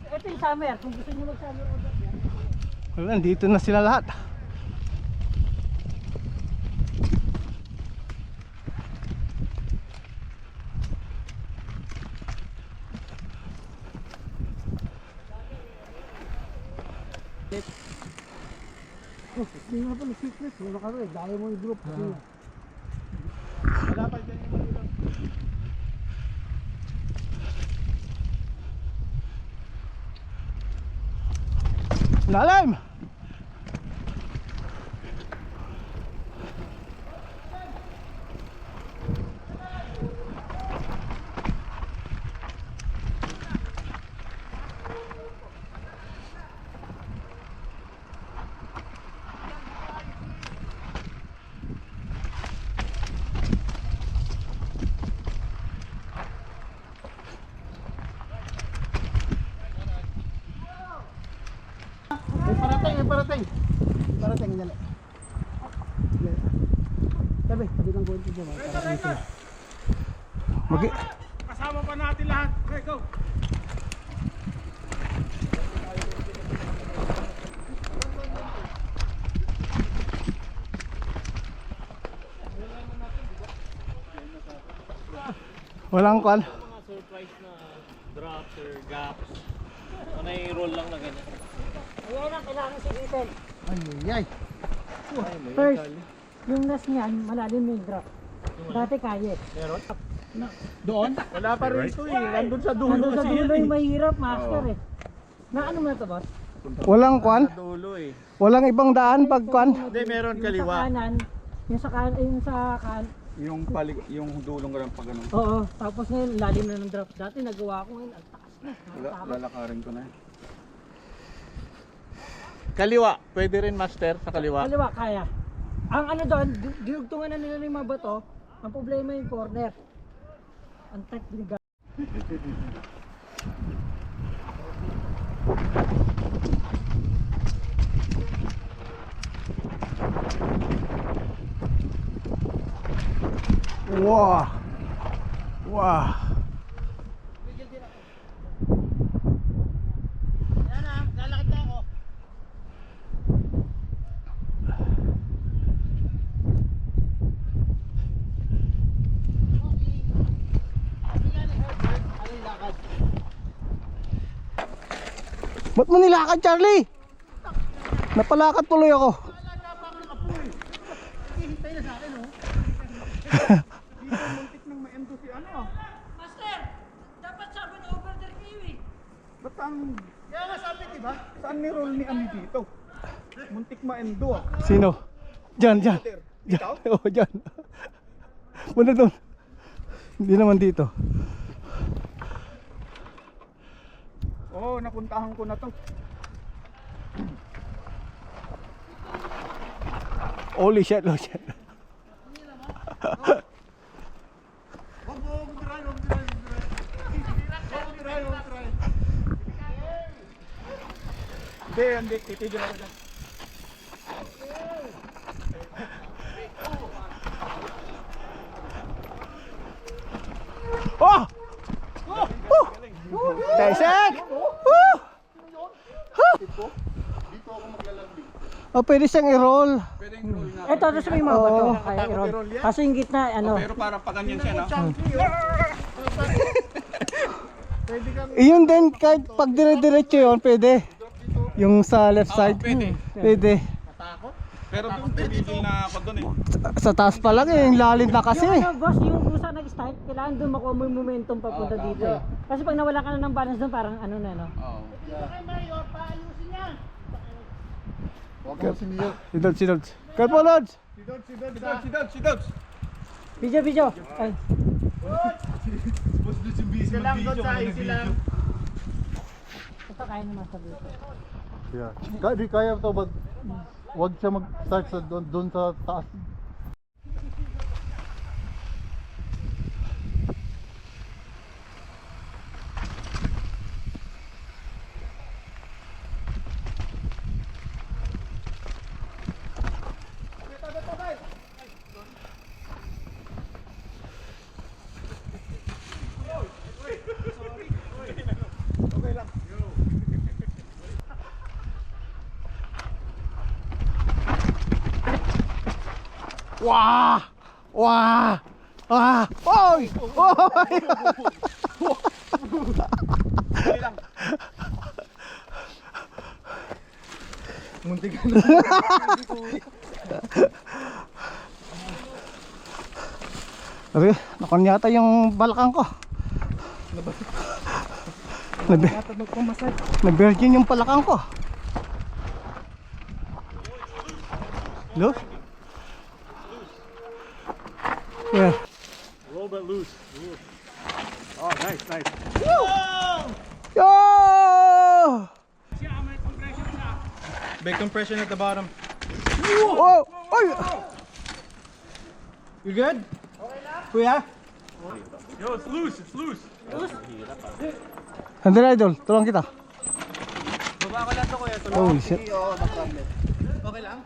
Ito yung summer, kung gusto nyo mag-summer order yan. Wala, dito na sila lahat. Hindi nga pala secret, wala ka rin, dami mo yung group. Wala pa dyan yung ulam. Lalim! Parating. Parating nga dali. Tabi ng konti dyan. Kasama pa natin lahat. Okay, go. Walang kwan. Mga surprise na drops or gaps. Ano yung roll lang na ganyan. Ayan ang kailangan sigitin. Ay. First, yung last niyan, malalim yung drop. Dati kaya. Meron? Doon? Wala pa rin ito eh. Nandun sa dulo Nandun sa kasi dulo yan yung mahirap, master eh. Na ano mo na ito, boss? Walang kwan. Sa dulo eh. Walang ibang daan pag kwan. Hindi, meron Yung kaliwa. sa kanan, yung sa kanan, Yung dulong ko lang pag ganun. oo, tapos ngayon, lalim na ng drop. Dati nagawa ko ngayon, ang taas na. Nakakabot. Lalakarin ko na eh. Kaliwa. Pwede rin master sa kaliwa. Kaliwa, kaya. Ang ano doon, dinugtungan na nila yung mga bato. Ang problema yung corner. Ang tight biniga. Wow. Wow. Yan na, lalakad na ako. Ba't mo nilakad, Charlie? Napalakad tuloy ako. Hihintay na sa akin oh. Dito muntik nang ma-endo si ano ah. Master, dapat sabi na over the kiwi. Ba't ang... Kaya nga sabi diba? Saan ni roll ni Ami dito? Muntik ma-endo ah. Sino? Diyan. Ikaw? Oo, diyan. Punta doon. Hindi naman dito. Oo, napuntahan ko na to. Holy shit, oh shit. Hindi, titigil ako dyan. Oh! Dissect! Woo! Oh, pwede siyang i-roll. Pwedeng roll nga. Eto, tapos may mga bato. Oo. Kaya i-roll. i-roll yan? Kaso yung gitna, ano. Pero parang pa ganyan siya no? Pwede kang... Iyon din, kahit pag dire-diretso yun, pwede. Yung sa left side. pwede. Pwede. Matakot? Pero doon tigil na ako doon eh. Sa taas pa lang eh, yung lalim na kasi. Yung ano, boss, yung busa nag-start, kailangan doon makuha mo yung momentum papunta dito eh. Kasi pag nawala ka na ng balance doon, parang ano na, no? Oo. Huwag mo si Mio. Si Dodge. Careful, Dodge! Si Dodge. Video. Ay, Boss Dodge yung busy mag-video. ito kaya naman sa dito. Yeah. Di kaya to ba? Wag siya mag-start sa doon sa taas. Okay lang. Wah! Wah! Ah! Oy! Oy! Muntik na. Sabi, nakon yata yung balakang ko. Na-virgin yung balakang ko. Loose? Yeah. A little bit loose. Ooh. Oh, nice, nice. Yo! Big compression at the bottom. Oh! Oy! You good? Okay lang. Kuya? Yo, it's loose, it's loose. Sandali idol, tulungan kita. Baba ko lang to kuya. Holy shit. Oo, no problem. Okay lang?